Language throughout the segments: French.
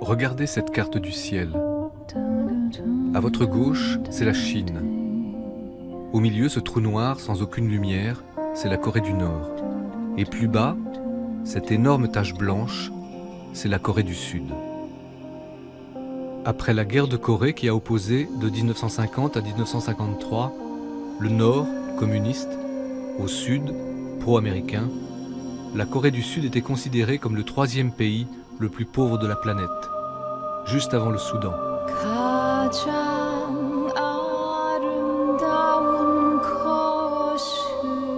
Regardez cette carte du ciel. À votre gauche, c'est la Chine. Au milieu, ce trou noir sans aucune lumière, c'est la Corée du Nord. Et plus bas, cette énorme tache blanche, c'est la Corée du Sud. Après la guerre de Corée qui a opposé de 1950 à 1953 le Nord, communiste, au Sud, pro-américain, la Corée du Sud était considérée comme le troisième pays le plus pauvre de la planète, juste avant le Soudan.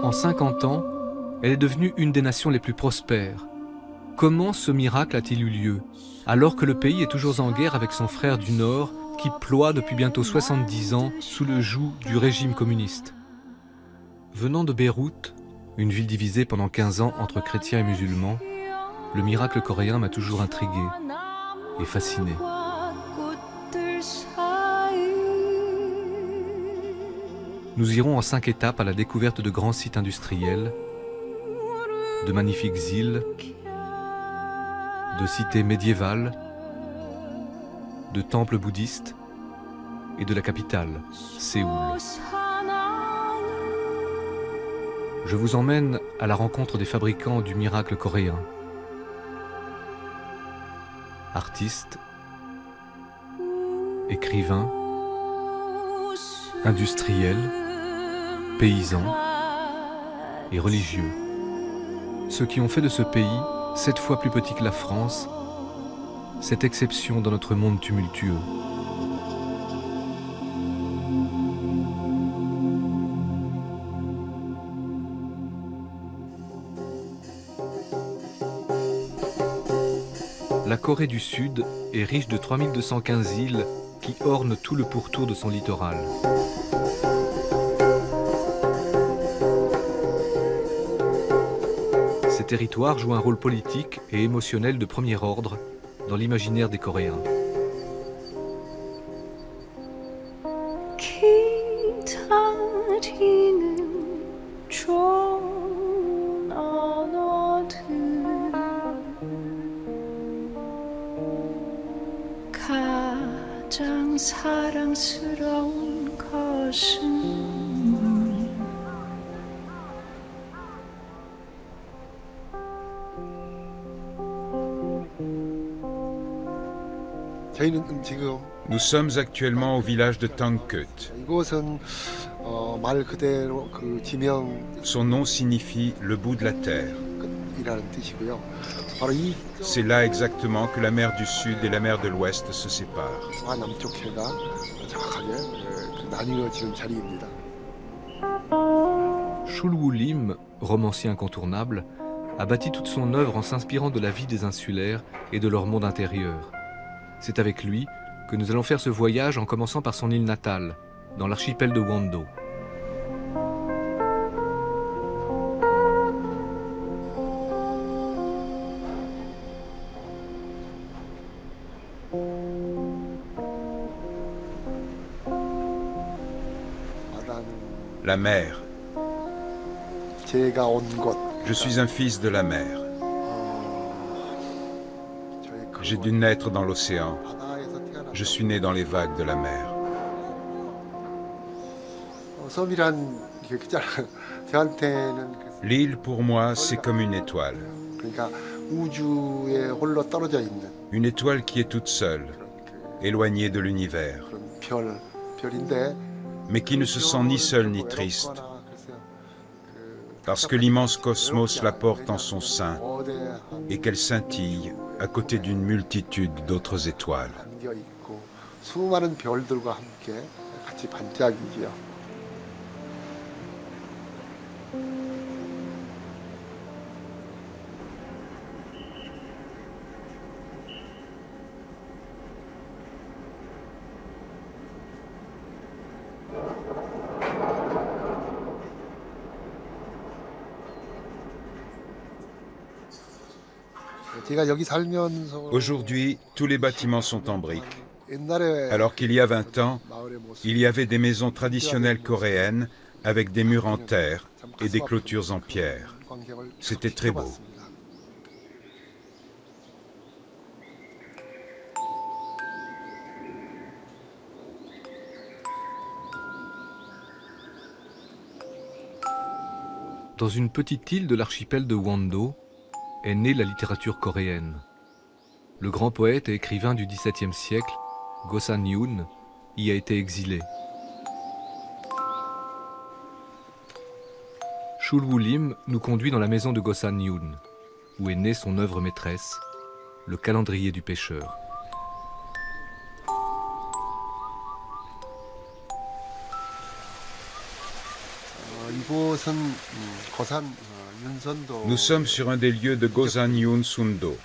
En 50 ans, elle est devenue une des nations les plus prospères. Comment ce miracle a-t-il eu lieu, alors que le pays est toujours en guerre avec son frère du Nord, qui ploie depuis bientôt 70 ans sous le joug du régime communiste? Venant de Beyrouth, une ville divisée pendant 15 ans entre chrétiens et musulmans, le miracle coréen m'a toujours intrigué et fasciné. Nous irons en 5 étapes à la découverte de grands sites industriels, de magnifiques îles, de cités médiévales, de temples bouddhistes et de la capitale, Séoul. Je vous emmène à la rencontre des fabricants du miracle coréen. Artistes, écrivains, industriels, paysans et religieux. Ceux qui ont fait de ce pays, 7 fois plus petit que la France, cette exception dans notre monde tumultueux. La Corée du Sud est riche de 3215 îles qui ornent tout le pourtour de son littoral. Ces territoires jouent un rôle politique et émotionnel de premier ordre dans l'imaginaire des Coréens. Nous sommes actuellement au village de Tangkeut. Son nom signifie le bout de la terre. C'est là exactement que la mer du Sud et la mer de l'Ouest se séparent. Chul Woo-lim, romancier incontournable, a bâti toute son œuvre en s'inspirant de la vie des insulaires et de leur monde intérieur. C'est avec lui que nous allons faire ce voyage en commençant par son île natale, dans l'archipel de Wando. La mer. Je suis un fils de la mer. J'ai dû naître dans l'océan. Je suis né dans les vagues de la mer. L'île, pour moi, c'est comme une étoile. Une étoile qui est toute seule, éloignée de l'univers, mais qui ne se sent ni seule ni triste, parce que l'immense cosmos la porte en son sein et qu'elle scintille à côté d'une multitude d'autres étoiles. Aujourd'hui, tous les bâtiments sont en briques. Alors qu'il y a 20 ans, il y avait des maisons traditionnelles coréennes avec des murs en terre et des clôtures en pierre. C'était très beau. Dans une petite île de l'archipel de Wando est née la littérature coréenne. Le grand poète et écrivain du XVIIe siècle, Go San-yoon, y a été exilé. Chul Woo-lim nous conduit dans la maison de Go San-yoon, où est née son œuvre maîtresse, le calendrier du pêcheur. Nous sommes sur un des lieux de Gosan Yoon-sundo.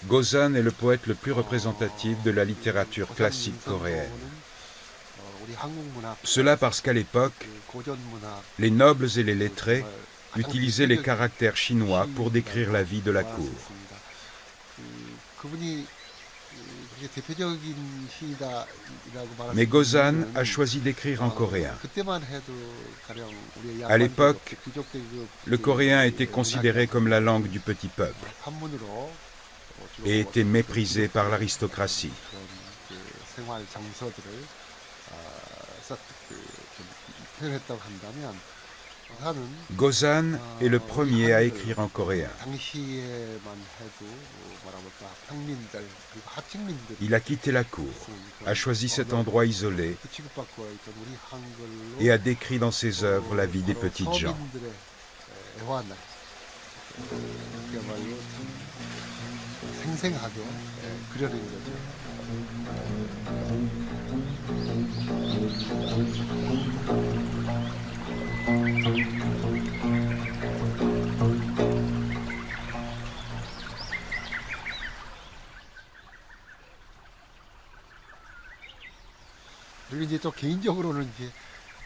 Gosan est le poète le plus représentatif de la littérature classique coréenne. Cela parce qu'à l'époque, les nobles et les lettrés utilisaient les caractères chinois pour décrire la vie de la cour. Mais Gosan a choisi d'écrire en coréen. À l'époque, le coréen était considéré comme la langue du petit peuple et était méprisé par l'aristocratie. Gosan est le premier à écrire en coréen. Il a quitté la cour, a choisi cet endroit isolé et a décrit dans ses œuvres la vie des petites gens.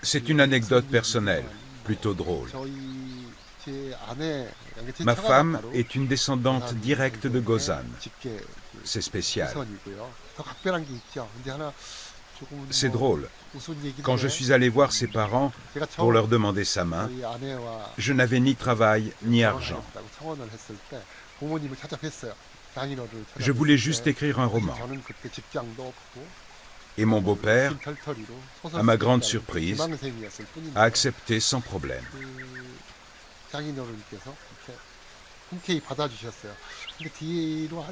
C'est une anecdote personnelle, plutôt drôle. Ma femme est une descendante directe de Gosan. C'est spécial. C'est drôle. Quand je suis allé voir ses parents pour leur demander sa main, je n'avais ni travail ni argent. Je voulais juste écrire un roman. Et mon beau-père, à ma grande surprise, a accepté sans problème.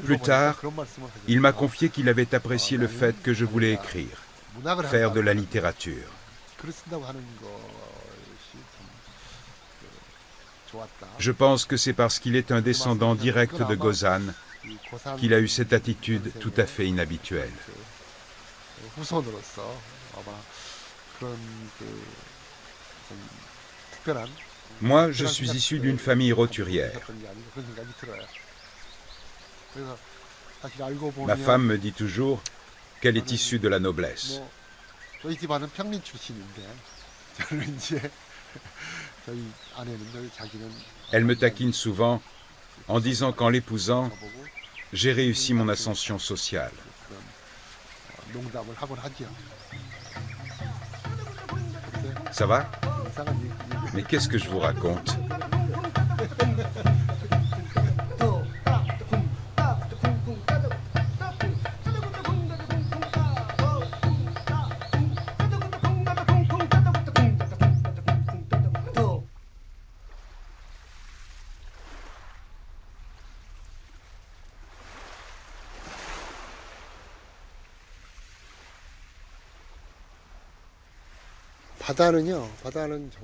Plus tard, il m'a confié qu'il avait apprécié le fait que je voulais écrire, faire de la littérature. Je pense que c'est parce qu'il est un descendant direct de Gosan qu'il a eu cette attitude tout à fait inhabituelle. Moi, je suis issu d'une famille roturière. Ma femme me dit toujours qu'elle est issue de la noblesse. Elle me taquine souvent en disant qu'en l'épousant, j'ai réussi mon ascension sociale. Ça va? Mais qu'est-ce que je vous raconte?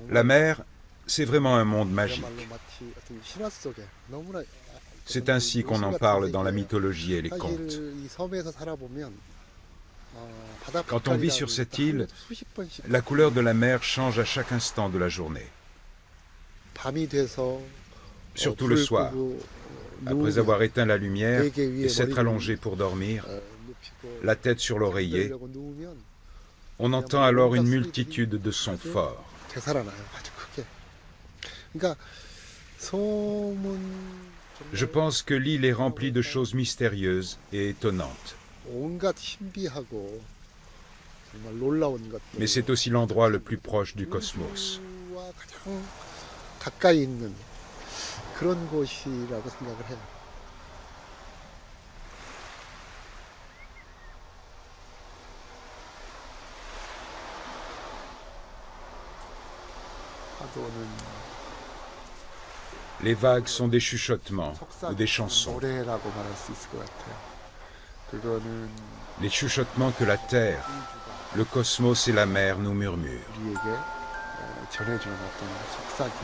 La mer, c'est vraiment un monde magique. C'est ainsi qu'on en parle dans la mythologie et les contes. Quand on vit sur cette île, la couleur de la mer change à chaque instant de la journée. Surtout le soir, après avoir éteint la lumière et s'être allongé pour dormir, la tête sur l'oreiller, on entend alors une multitude de sons forts. Je pense que l'île est remplie de choses mystérieuses et étonnantes. Mais c'est aussi l'endroit le plus proche du cosmos. 가장 가까이 있는 그런 곳이라고 생각을 해요. 파도는 Les vagues sont des chuchotements ou des chansons. 노래라고 말할 수 있을 것 같아요. 그거는 Les chuchotements que la terre, le cosmos et la mer nous murmurent. 우리에게 전해주는 어떤 속삭임.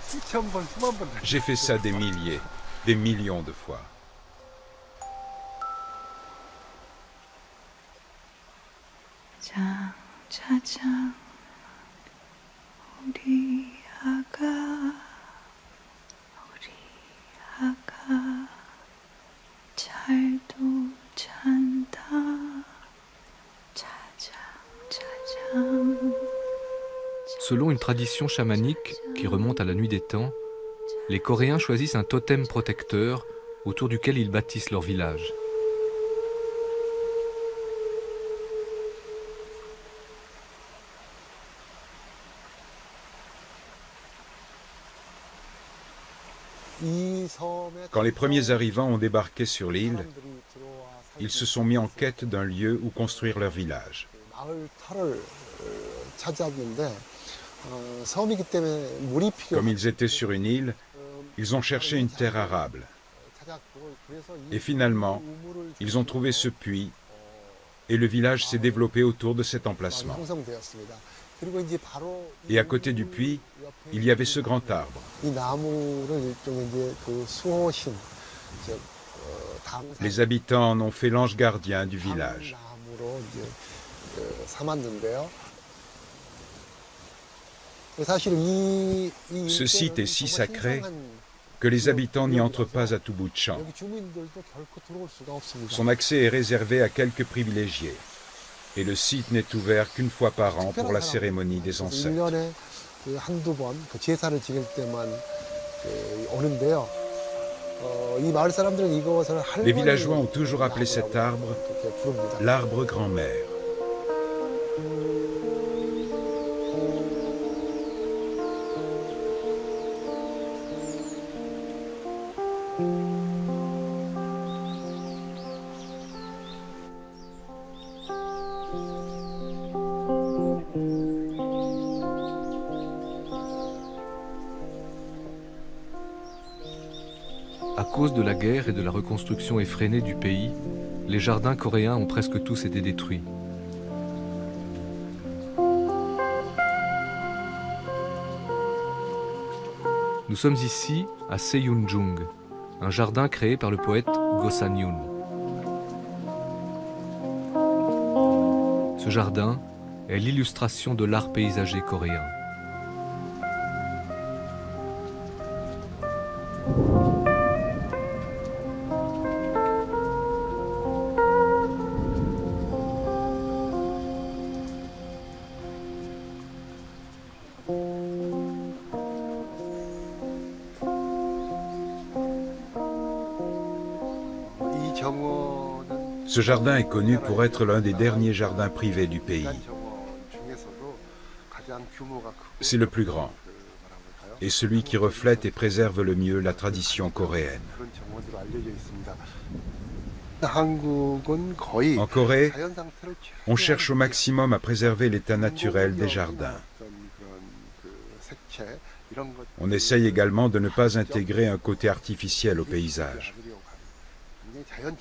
수천 번, 수만 번. J'ai fait ça des milliers, des millions de fois. 장차장 우리 아가 잘도 잔다 차장. Selon une tradition chamanique qui remonte à la nuit des temps, les Coréens choisissent un totem protecteur autour duquel ils bâtissent leur village. Quand les premiers arrivants ont débarqué sur l'île, ils se sont mis en quête d'un lieu où construire leur village. Comme ils étaient sur une île, ils ont cherché une terre arable. Et finalement, ils ont trouvé ce puits et le village s'est développé autour de cet emplacement. Et à côté du puits, il y avait ce grand arbre. Les habitants en ont fait l'ange gardien du village. Ce site est si sacré que les habitants n'y entrent pas à tout bout de champ. Son accès est réservé à quelques privilégiés. Et le site n'est ouvert qu'une fois par an pour la cérémonie des ancêtres. Les villageois ont toujours appelé cet arbre l'arbre grand-mère. À cause de la guerre et de la reconstruction effrénée du pays, les jardins coréens ont presque tous été détruits. Nous sommes ici à Seyunjung, un jardin créé par le poète Go San-yoon. Ce jardin est l'illustration de l'art paysager coréen. Ce jardin est connu pour être l'un des derniers jardins privés du pays. C'est le plus grand et celui qui reflète et préserve le mieux la tradition coréenne. En Corée, on cherche au maximum à préserver l'état naturel des jardins. On essaye également de ne pas intégrer un côté artificiel au paysage.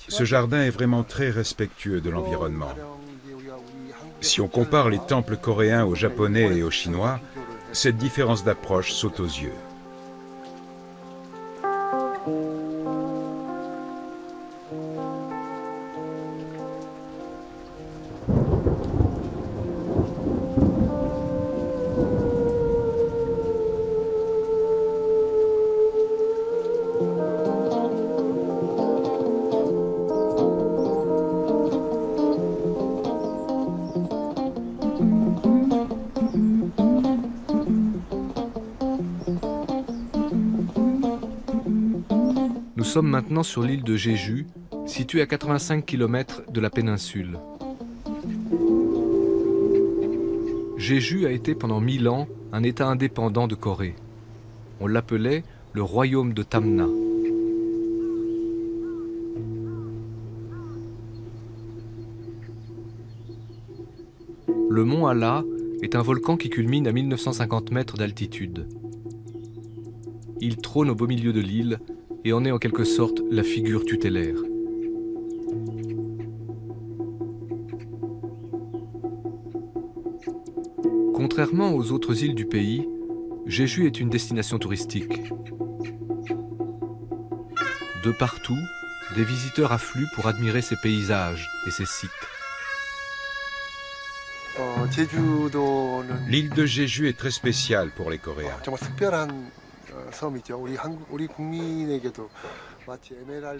Ce jardin est vraiment très respectueux de l'environnement. Si on compare les temples coréens aux japonais et aux chinois, cette différence d'approche saute aux yeux. Nous sommes maintenant sur l'île de Jeju, situé à 85 km de la péninsule. Jeju a été pendant 1000 ans un État indépendant de Corée. On l'appelait le royaume de Tamna. Le mont Halla est un volcan qui culmine à 1950 mètres d'altitude. Il trône au beau milieu de l'île et en est en quelque sorte la figure tutélaire. Contrairement aux autres îles du pays, Jeju est une destination touristique. De partout, des visiteurs affluent pour admirer ses paysages et ses sites. L'île de Jeju est très spéciale pour les Coréens.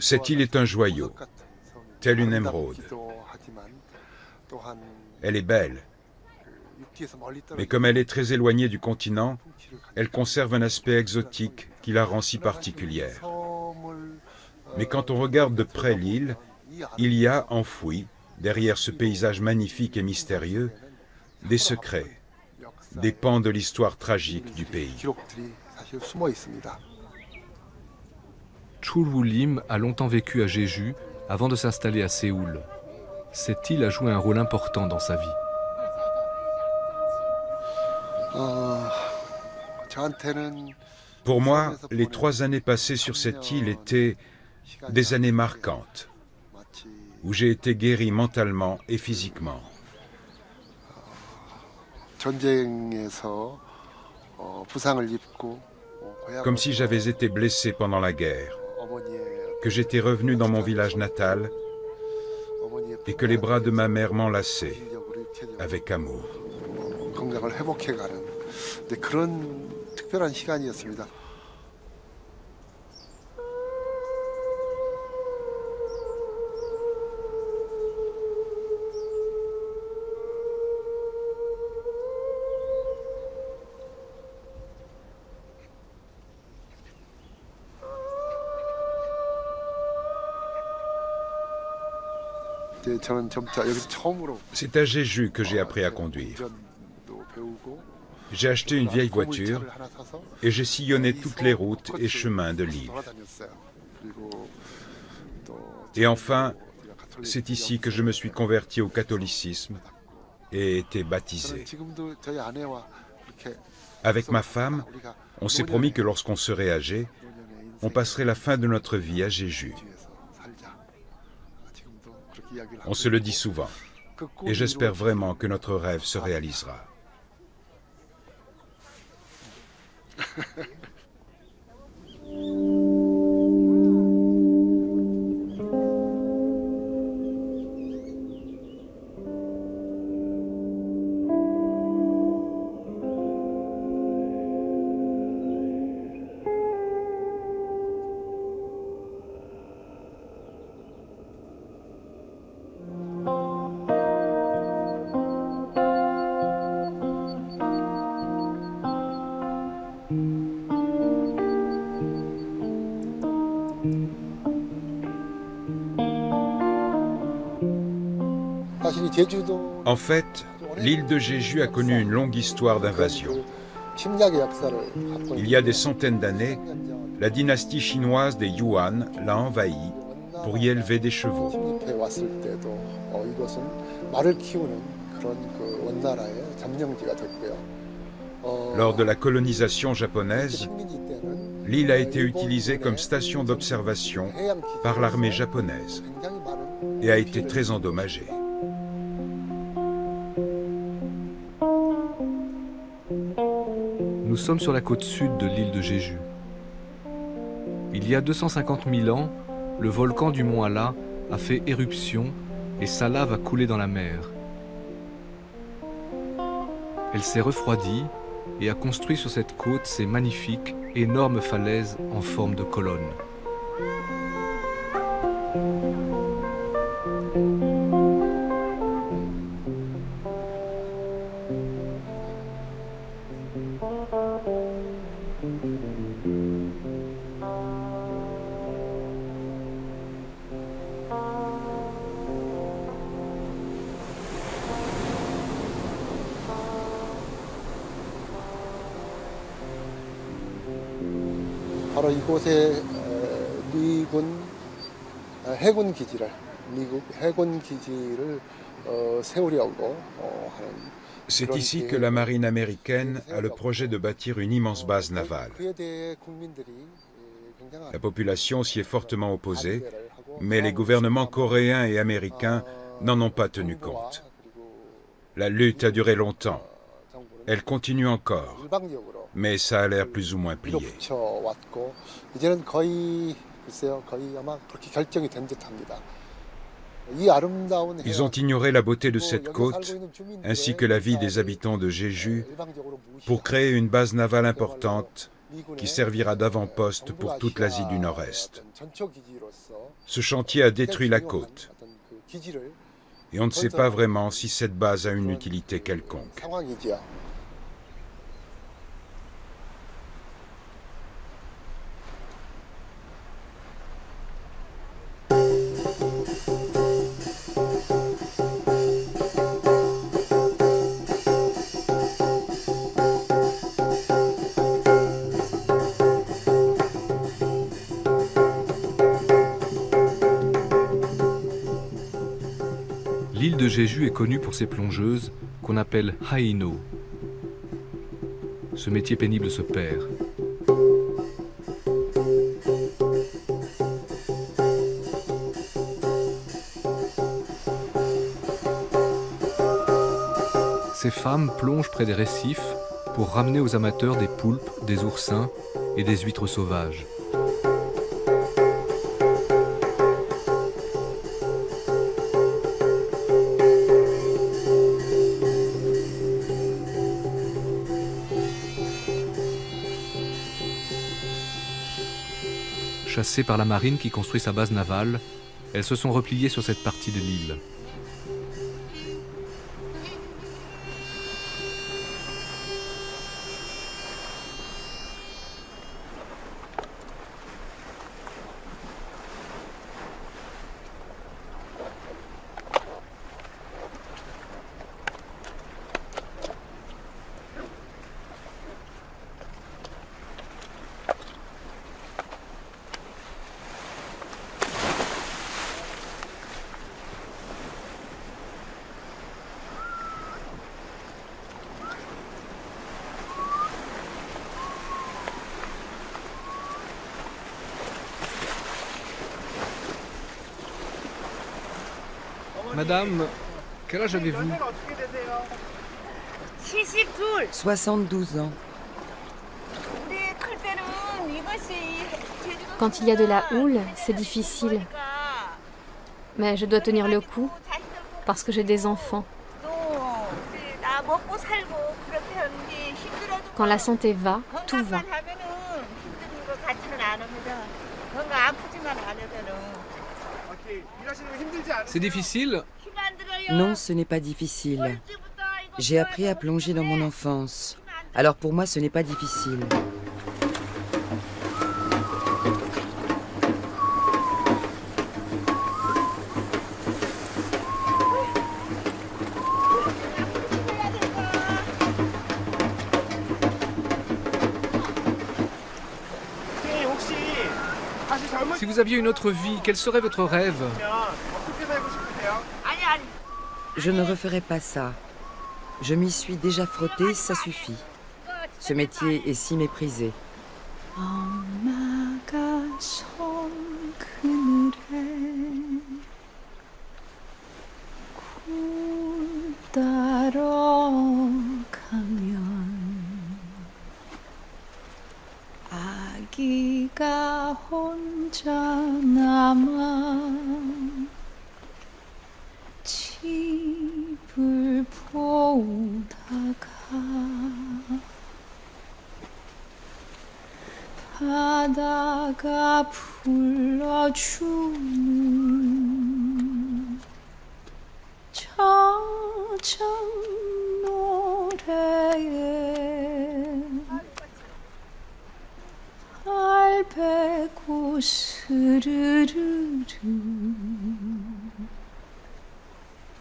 Cette île est un joyau, telle une émeraude. Elle est belle, mais comme elle est très éloignée du continent, elle conserve un aspect exotique qui la rend si particulière. Mais quand on regarde de près l'île, il y a enfoui, derrière ce paysage magnifique et mystérieux, des secrets, des pans de l'histoire tragique du pays. Chul Woo-lim a longtemps vécu à Jeju avant de s'installer à Séoul. Cette île a joué un rôle important dans sa vie. Pour moi, les 3 années passées sur cette île étaient des années marquantes, où j'ai été guéri mentalement et physiquement. Comme si j'avais été blessé pendant la guerre, que j'étais revenu dans mon village natal et que les bras de ma mère m'enlaçaient avec amour. C'est à Jeju que j'ai appris à conduire. J'ai acheté une vieille voiture et j'ai sillonné toutes les routes et chemins de l'île. Et enfin, c'est ici que je me suis converti au catholicisme et été baptisé. Avec ma femme, on s'est promis que lorsqu'on serait âgé, on passerait la fin de notre vie à Jeju. On se le dit souvent, et j'espère vraiment que notre rêve se réalisera. En fait, l'île de Jeju a connu une longue histoire d'invasion. Il y a des centaines d'années, la dynastie chinoise des Yuan l'a envahi pour y élever des chevaux. Lors de la colonisation japonaise, l'île a été utilisée comme station d'observation par l'armée japonaise et a été très endommagée. Nous sommes sur la côte sud de l'île de Jeju. Il y a 250 000 ans, le volcan du mont Halla a fait éruption et sa lave a coulé dans la mer. Elle s'est refroidie et a construit sur cette côte ces magnifiques, énormes falaises en forme de colonne. 바로 이곳에 미군 해군 기지를 미국 해군 기지를 세우려고 하는. C'est ici que la marine américaine a le projet de bâtir une immense base navale. La population s'y est fortement opposée, mais les gouvernements coréens et américains n'en ont pas tenu compte. La lutte a duré longtemps. Elle continue encore, mais ça a l'air plus ou moins plié. Ils ont ignoré la beauté de cette côte, ainsi que la vie des habitants de Jeju, pour créer une base navale importante qui servira d'avant-poste pour toute l'Asie du Nord-Est. Ce chantier a détruit la côte, et on ne sait pas vraiment si cette base a une utilité quelconque. L'île de Jeju est connue pour ses plongeuses, qu'on appelle haino. Ce métier pénible se perd. Ces femmes plongent près des récifs pour ramener aux amateurs des poulpes, des oursins et des huîtres sauvages. Chassées par la marine qui construit sa base navale, elles se sont repliées sur cette partie de l'île. Madame, quel âge avez-vous? 72 ans. Quand il y a de la houle, c'est difficile. Mais je dois tenir le coup, parce que j'ai des enfants. Quand la santé va, tout va. C'est difficile? Non, ce n'est pas difficile. J'ai appris à plonger dans mon enfance. Alors pour moi, ce n'est pas difficile. Si vous aviez une autre vie, quel serait votre rêve? Je ne referai pas ça. Je m'y suis déjà frottée, ça suffit. Ce métier est si méprisé. 아기가 혼자 남아 집을 보다가 바다가 불러주는 저정 노래에 알배고 스르르르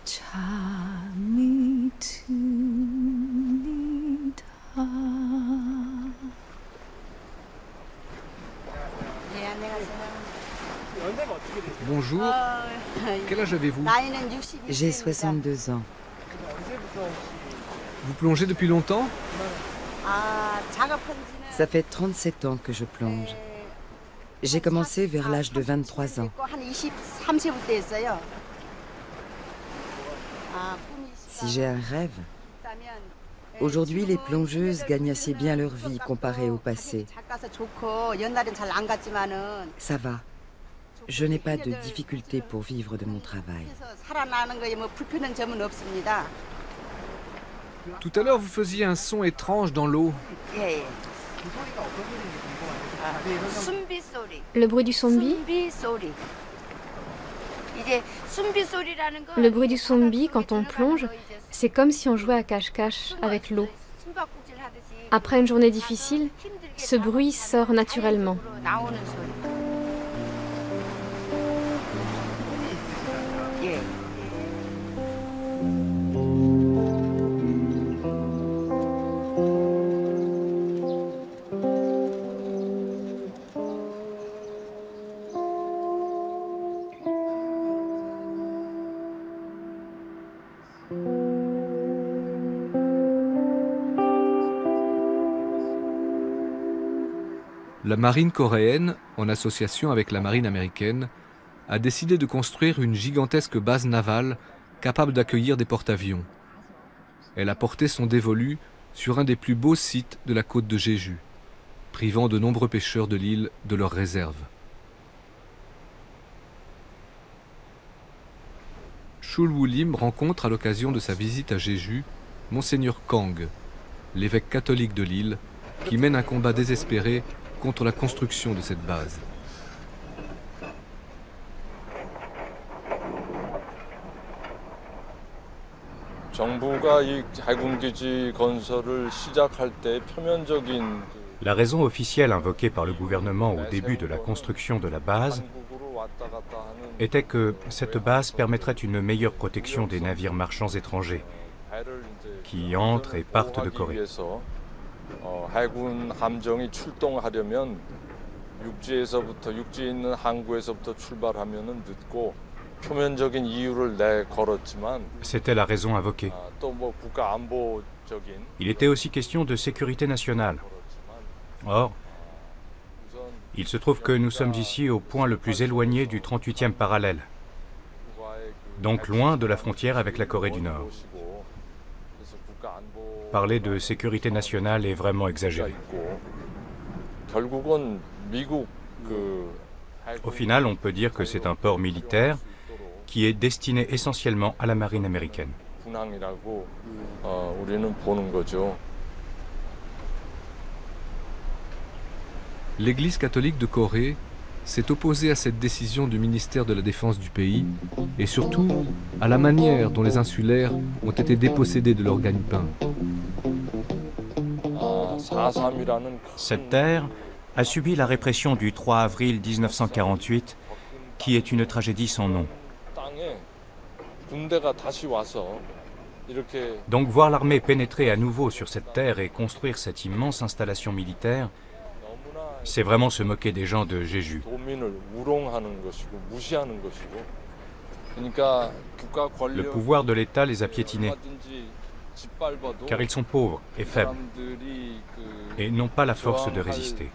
잠이 듭니다. Bonjour. Quel âge avez-vous? J'ai 62 ans. Vous plongez depuis longtemps? Ça fait 37 ans que je plonge. J'ai commencé vers l'âge de 23 ans. Si j'ai un rêve, aujourd'hui les plongeuses gagnent assez bien leur vie comparée au passé. Ça va. Je n'ai pas de difficultés pour vivre de mon travail. Tout à l'heure, vous faisiez un son étrange dans l'eau. Le bruit du sombi? Le bruit du sombi, quand on plonge, c'est comme si on jouait à cache-cache avec l'eau. Après une journée difficile, ce bruit sort naturellement. La marine coréenne, en association avec la marine américaine, a décidé de construire une gigantesque base navale capable d'accueillir des porte-avions. Elle a porté son dévolu sur un des plus beaux sites de la côte de Jeju, privant de nombreux pêcheurs de l'île de leurs réserves. Chul Woo-lim rencontre à l'occasion de sa visite à Jeju Monseigneur Kang, l'évêque catholique de l'île, qui mène un combat désespéré contre la construction de cette base. La raison officielle invoquée par le gouvernement au début de la construction de la base était que cette base permettrait une meilleure protection des navires marchands étrangers qui entrent et partent de Corée. C'était la raison invoquée. Il était aussi question de sécurité nationale. Or, il se trouve que nous sommes ici au point le plus éloigné du 38e parallèle, donc loin de la frontière avec la Corée du Nord. Parler de sécurité nationale est vraiment exagéré. Au final, on peut dire que c'est un port militaire qui est destiné essentiellement à la marine américaine. L'Église catholique de Corée s'est opposée à cette décision du ministère de la Défense du pays et surtout à la manière dont les insulaires ont été dépossédés de leur gagne-pain. Cette terre a subi la répression du 3 avril 1948, qui est une tragédie sans nom. Donc voir l'armée pénétrer à nouveau sur cette terre et construire cette immense installation militaire, c'est vraiment se moquer des gens de Jeju. Le pouvoir de l'État les a piétinés, car ils sont pauvres et faibles, et n'ont pas la force de résister.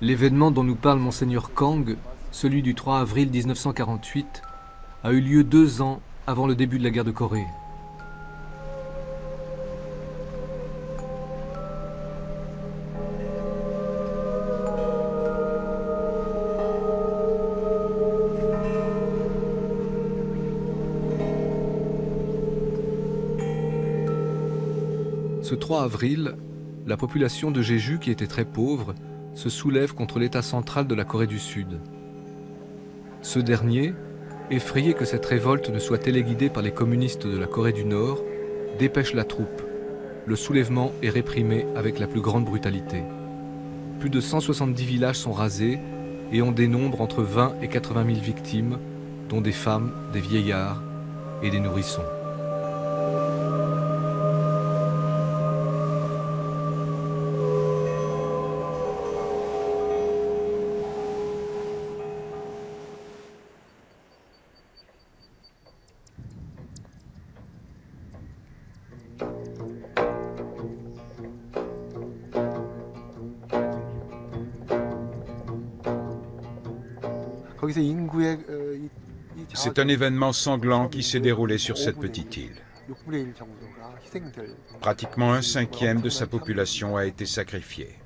L'événement dont nous parle Monseigneur Kang, celui du 3 avril 1948, a eu lieu 2 ans avant le début de la guerre de Corée. Ce 3 avril, la population de Jeju, qui était très pauvre, se soulève contre l'État central de la Corée du Sud. Ce dernier, effrayé que cette révolte ne soit téléguidée par les communistes de la Corée du Nord, dépêche la troupe. Le soulèvement est réprimé avec la plus grande brutalité. Plus de 170 villages sont rasés et on dénombre entre 20 et 80 000 victimes, dont des femmes, des vieillards et des nourrissons. C'est un événement sanglant qui s'est déroulé sur cette petite île. Pratiquement 1/5 de sa population a été sacrifiée.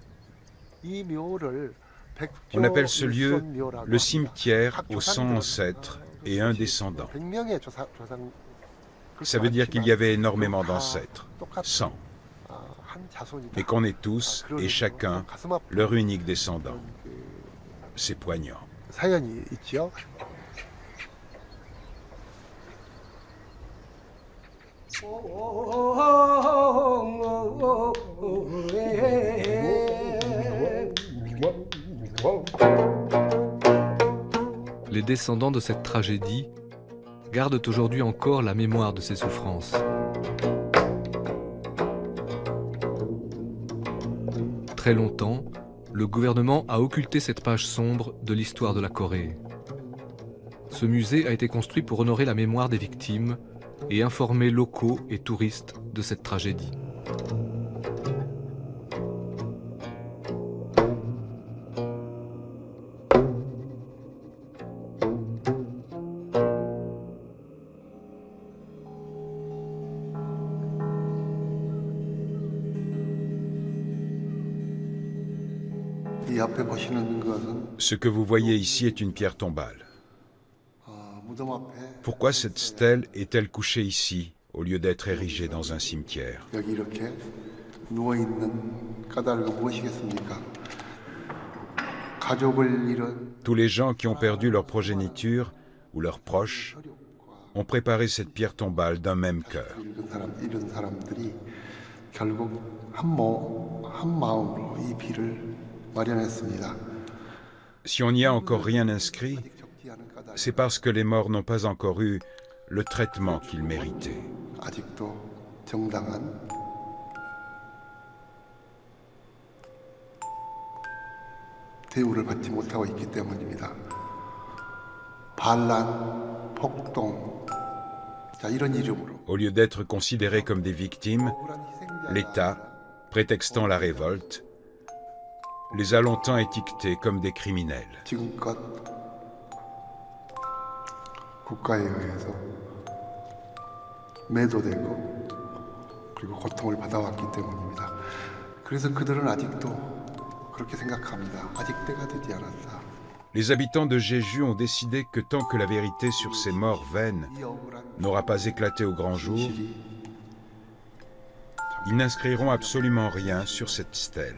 On appelle ce lieu le cimetière aux 100 ancêtres et un descendant. Ça veut dire qu'il y avait énormément d'ancêtres, 100, et qu'on est tous et chacun leur unique descendant. C'est poignant. Les descendants de cette tragédie gardent aujourd'hui encore la mémoire de ces souffrances. Très longtemps, le gouvernement a occulté cette page sombre de l'histoire de la Corée. Ce musée a été construit pour honorer la mémoire des victimes et informer locaux et touristes de cette tragédie. Ce que vous voyez ici est une pierre tombale. Pourquoi cette stèle est-elle couchée ici, au lieu d'être érigée dans un cimetière? Tous les gens qui ont perdu leur progéniture ou leurs proches ont préparé cette pierre tombale d'un même cœur. Si on n'y a encore rien inscrit, c'est parce que les morts n'ont pas encore eu le traitement qu'ils méritaient. Au lieu d'être considérés comme des victimes, l'État, prétextant la révolte, les a longtemps étiquetés comme des criminels. Les habitants de Jeju ont décidé que tant que la vérité sur ces morts vaines n'aura pas éclaté au grand jour, ils n'inscriront absolument rien sur cette stèle.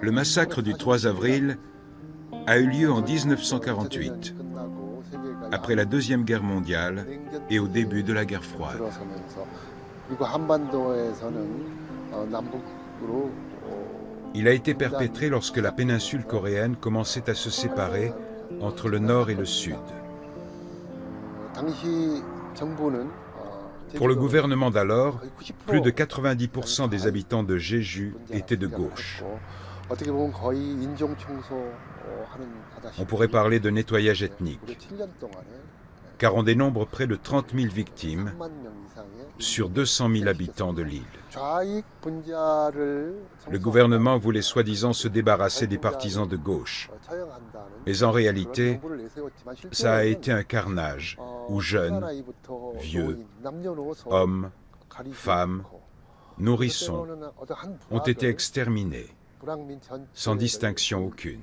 Le massacre du 3 avril a eu lieu en 1948, après la Deuxième Guerre mondiale et au début de la guerre froide. Il a été perpétré lorsque la péninsule coréenne commençait à se séparer entre le nord et le sud. Pour le gouvernement d'alors, plus de 90% des habitants de Jeju étaient de gauche. On pourrait parler de nettoyage ethnique, car on dénombre près de 30 000 victimes sur 200 000 habitants de l'île. Le gouvernement voulait soi-disant se débarrasser des partisans de gauche, mais en réalité, ça a été un carnage où jeunes, vieux, hommes, femmes, nourrissons ont été exterminés, sans distinction aucune.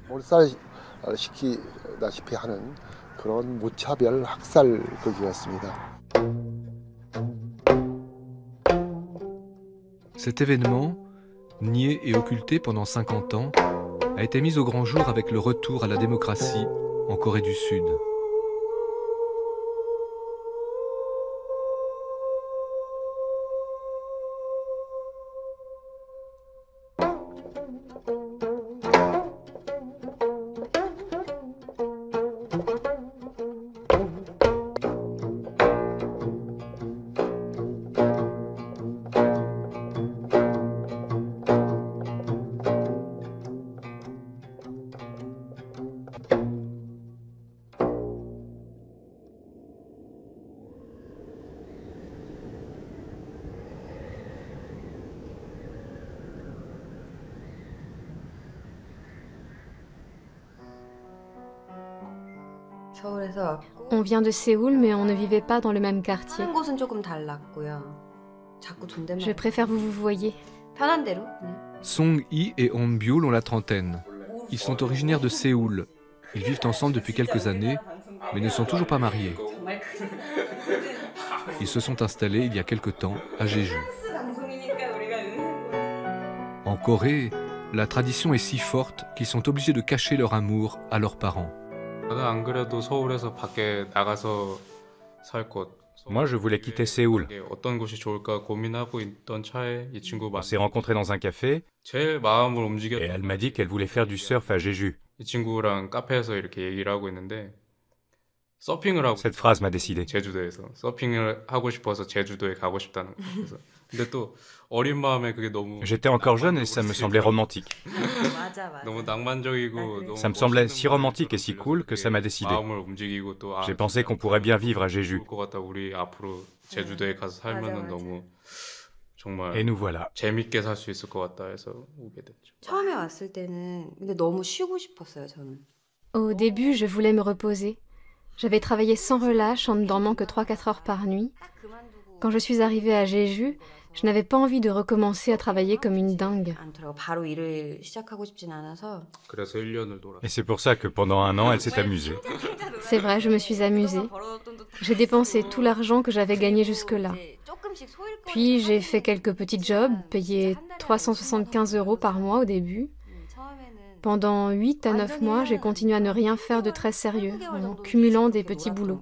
Cet événement, nié et occulté pendant 50 ans, a été mis au grand jour avec le retour à la démocratie en Corée du Sud. On vient de Séoul, mais on ne vivait pas dans le même quartier. Je préfère vous voyez. Song-hee et Hong-byul ont la trentaine. Ils sont originaires de Séoul. Ils vivent ensemble depuis quelques années, mais ne sont toujours pas mariés. Ils se sont installés il y a quelque temps à Jeju. En Corée, la tradition est si forte qu'ils sont obligés de cacher leur amour à leurs parents. Moi, je voulais quitter Séoul. On s'est rencontrés dans un café et elle m'a dit qu'elle voulait faire du surf à Jeju. Cette phrase m'a décidé. J'étais encore jeune et ça me semblait romantique. Ça me semblait si romantique et si cool que ça m'a décidé. J'ai pensé qu'on pourrait bien vivre à Jeju. Et nous voilà. Au début, je voulais me reposer. J'avais travaillé sans relâche en ne dormant que 3-4 heures par nuit. Quand je suis arrivée à Jeju, je n'avais pas envie de recommencer à travailler comme une dingue. Et c'est pour ça que pendant 1 an, elle s'est amusée. C'est vrai, je me suis amusée. J'ai dépensé tout l'argent que j'avais gagné jusque-là. Puis j'ai fait quelques petits jobs, payés 375 € par mois au début. Pendant 8 à 9 mois, j'ai continué à ne rien faire de très sérieux, en cumulant des petits boulots.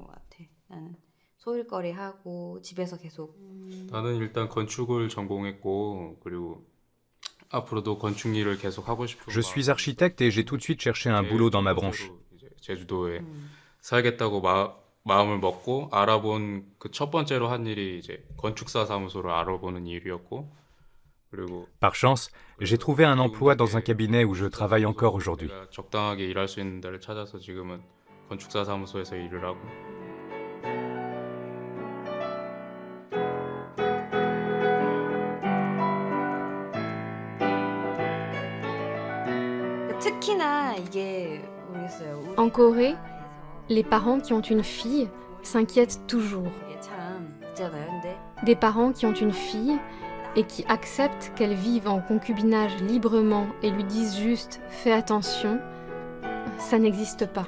Je suis architecte et j'ai tout de suite cherché un boulot dans ma branche. 마음을 먹고 알아본 그 첫 번째로 한 일이 이제 건축사 사무소를 알아보는 일이었고 그리고 Par chance, j'ai trouvé un emploi dans un cabinet où je travaille encore aujourd'hui. 적당하게 일할 수 있는 데를 찾아서 지금은 건축사 사무소에서 일을 하고 특히나 이게 모르겠어요. En Corée, les parents qui ont une fille s'inquiètent toujours. Des parents qui ont une fille et qui acceptent qu'elle vive en concubinage librement et lui disent juste « fais attention », ça n'existe pas.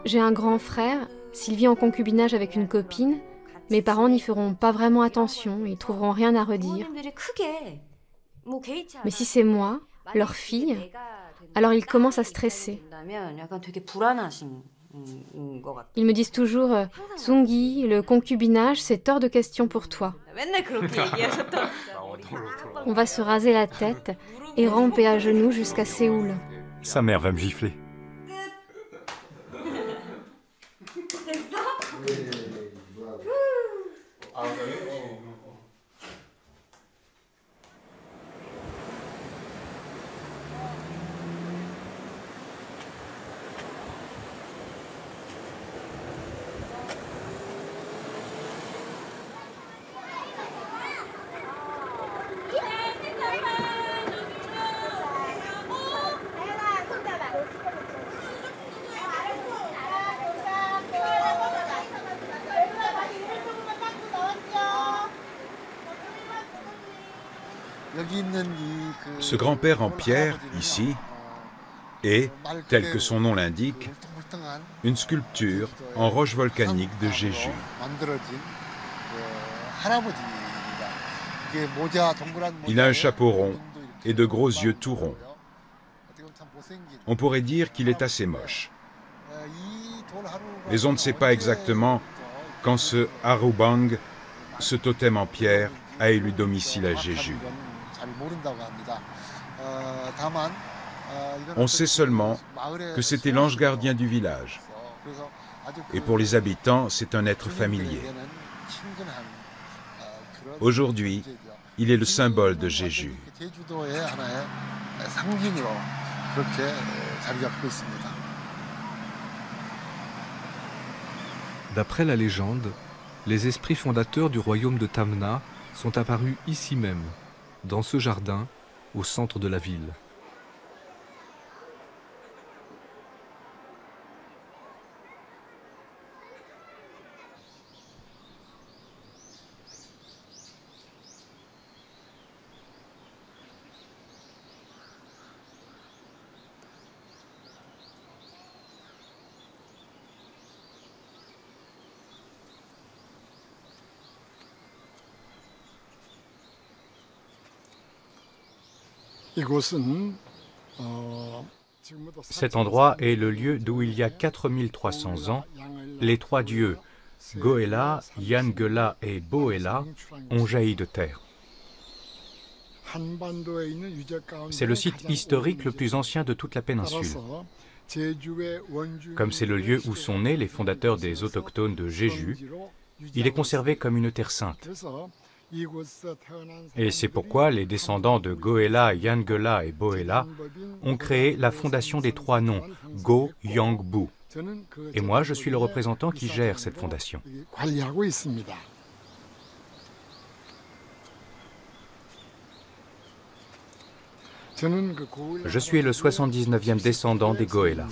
J'ai un grand frère, s'il vit en concubinage avec une copine, mes parents n'y feront pas vraiment attention, ils trouveront rien à redire. Mais si c'est moi, leur fille, alors ils commencent à stresser. Ils me disent toujours « Sung-hee, le concubinage, c'est hors de question pour toi. » On va se raser la tête et ramper à genoux jusqu'à Séoul. Sa mère va me gifler. Ce grand-père en pierre, ici, est, tel que son nom l'indique, une sculpture en roche volcanique de Jeju. Il a un chapeau rond et de gros yeux tout ronds. On pourrait dire qu'il est assez moche. Mais on ne sait pas exactement quand ce Harubang, ce totem en pierre, a élu domicile à Jeju. On sait seulement que c'était l'ange gardien du village. Et pour les habitants, c'est un être familier. Aujourd'hui, il est le symbole de Jeju. D'après la légende, les esprits fondateurs du royaume de Tamna sont apparus ici même, dans ce jardin, au centre de la ville. Cet endroit est le lieu d'où il y a 4300 ans, les trois dieux, Goela, Yangela et Boela, ont jailli de terre. C'est le site historique le plus ancien de toute la péninsule. Comme c'est le lieu où sont nés les fondateurs des autochtones de Jeju, il est conservé comme une terre sainte. Et c'est pourquoi les descendants de Goela, Yangela et Boela ont créé la fondation des trois noms, Go Yang Bu. Et moi, je suis le représentant qui gère cette fondation. Je suis le 79e descendant des Goela.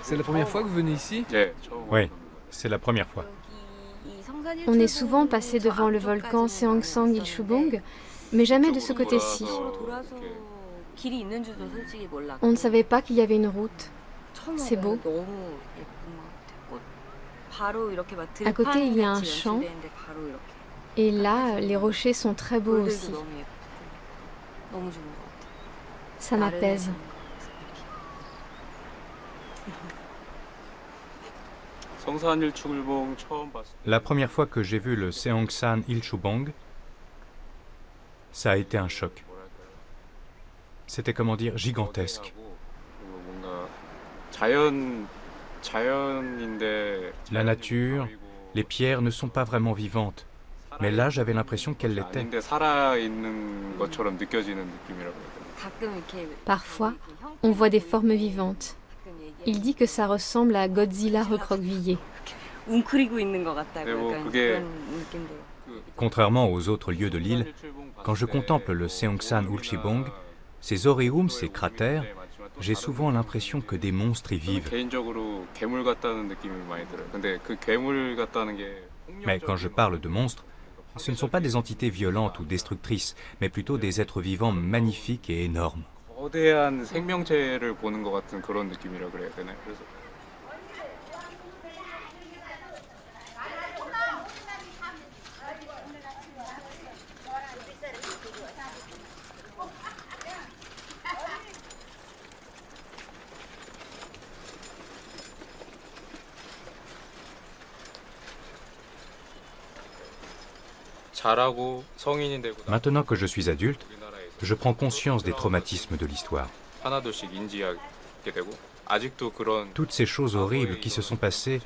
C'est la première fois que vous venez ici? Oui, c'est la première fois. On est souvent passé devant le volcan Seongsang Ilchubong, mais jamais de ce côté-ci. On ne savait pas qu'il y avait une route. C'est beau. À côté, il y a un champ. Et là, les rochers sont très beaux aussi. Ça m'apaise. La première fois que j'ai vu le Seongsan Ilchubong, ça a été un choc. C'était, comment dire, gigantesque. La nature, les pierres ne sont pas vraiment vivantes. Mais là, j'avais l'impression qu'elles l'étaient. Parfois, on voit des formes vivantes. Il dit que ça ressemble à Godzilla recroquevillé. Contrairement aux autres lieux de l'île, quand je contemple le Seongsan Ilchubong, ces oreum, ces cratères, j'ai souvent l'impression que des monstres y vivent. Mais quand je parle de monstres, ce ne sont pas des entités violentes ou destructrices, mais plutôt des êtres vivants magnifiques et énormes. Maintenant que je suis adulte, je prends conscience des traumatismes de l'histoire. Toutes ces choses horribles qui se sont passées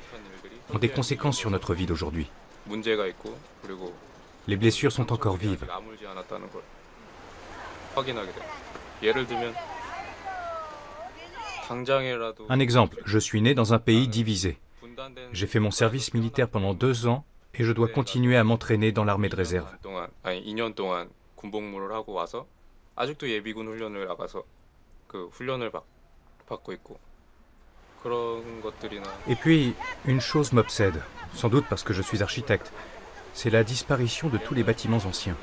ont des conséquences sur notre vie d'aujourd'hui. Les blessures sont encore vives. Un exemple, je suis né dans un pays divisé. J'ai fait mon service militaire pendant 2 ans et je dois continuer à m'entraîner dans l'armée de réserve. Et puis, une chose m'obsède, sans doute parce que je suis architecte, c'est la disparition de tous les bâtiments anciens.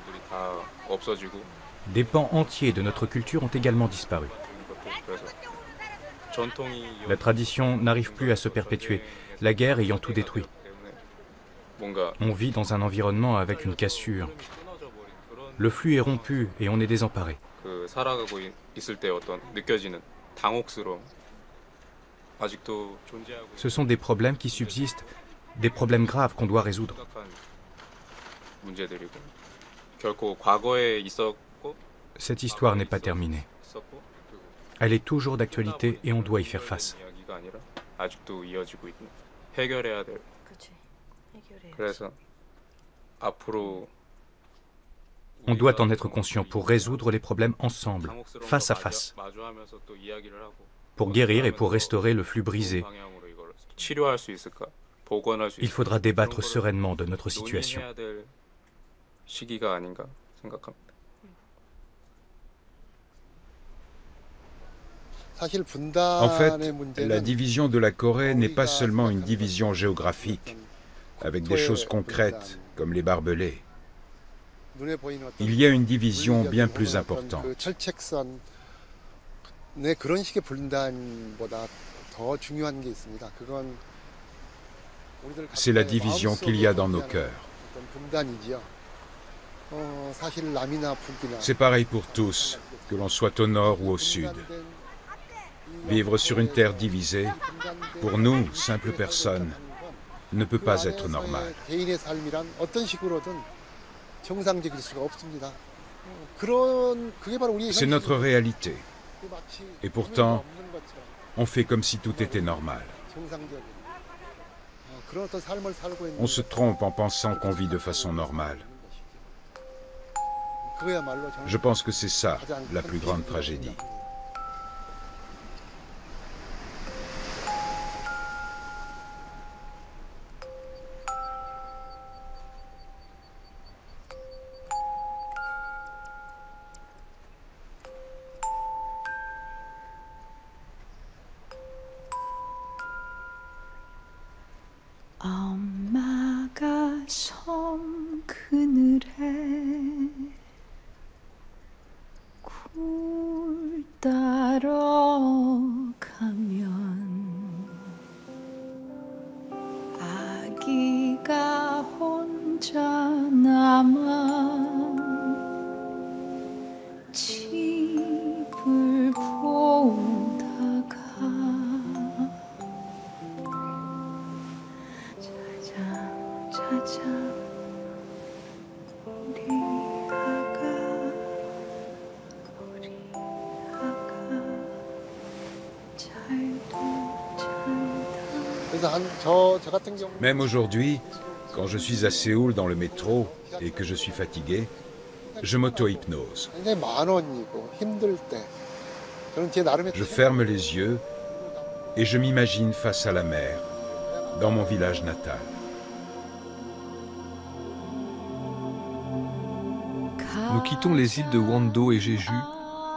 Des pans entiers de notre culture ont également disparu. La tradition n'arrive plus à se perpétuer, la guerre ayant tout détruit. On vit dans un environnement avec une cassure. Le flux est rompu et on est désemparé. Ce sont des problèmes qui subsistent, des problèmes graves qu'on doit résoudre. Cette histoire n'est pas terminée. Elle est toujours d'actualité et on doit y faire face. On doit en être conscient pour résoudre les problèmes ensemble, face à face, pour guérir et pour restaurer le flux brisé. Il faudra débattre sereinement de notre situation. En fait, la division de la Corée n'est pas seulement une division géographique, avec des choses concrètes comme les barbelés. Il y a une division bien plus importante. C'est la division qu'il y a dans nos cœurs. C'est pareil pour tous, que l'on soit au nord ou au sud. Vivre sur une terre divisée, pour nous, simples personnes, ne peut pas être normal. C'est notre réalité. Et pourtant, on fait comme si tout était normal. On se trompe en pensant qu'on vit de façon normale. Je pense que c'est ça, la plus grande tragédie. 엄마가 섬 그늘에 굴 따러 가면 아기가 혼자 남아 집을 보다가 찾아 우리 아가 잘도 잔다. Même aujourd'hui, quand je suis à Séoul dans le métro et que je suis fatigué, je m'auto-hypnose. Je ferme les yeux et je m'imagine face à la mer, dans mon village natal. Nous quittons les îles de Wando et Jeju,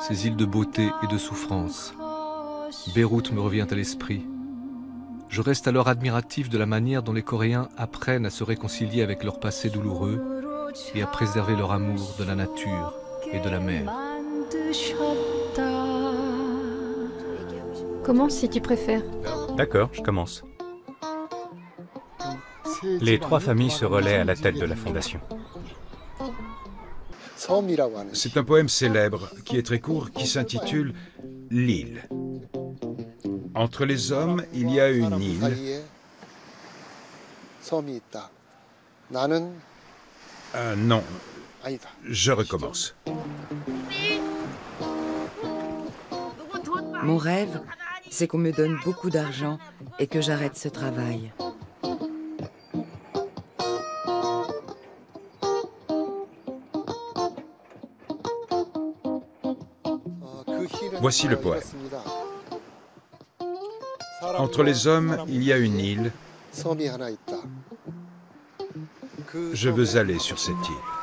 ces îles de beauté et de souffrance. Beyrouth me revient à l'esprit. Je reste alors admiratif de la manière dont les Coréens apprennent à se réconcilier avec leur passé douloureux et à préserver leur amour de la nature et de la mer. Commence si tu préfères. D'accord, je commence. Les 3 familles se relaient à la tête de la fondation. C'est un poème célèbre, qui est très court, qui s'intitule « L'île ». Entre les hommes, il y a une île. Non, je recommence. Mon rêve, c'est qu'on me donne beaucoup d'argent et que j'arrête ce travail. Voici le poème. Entre les hommes, il y a une île. Je veux aller sur cette île.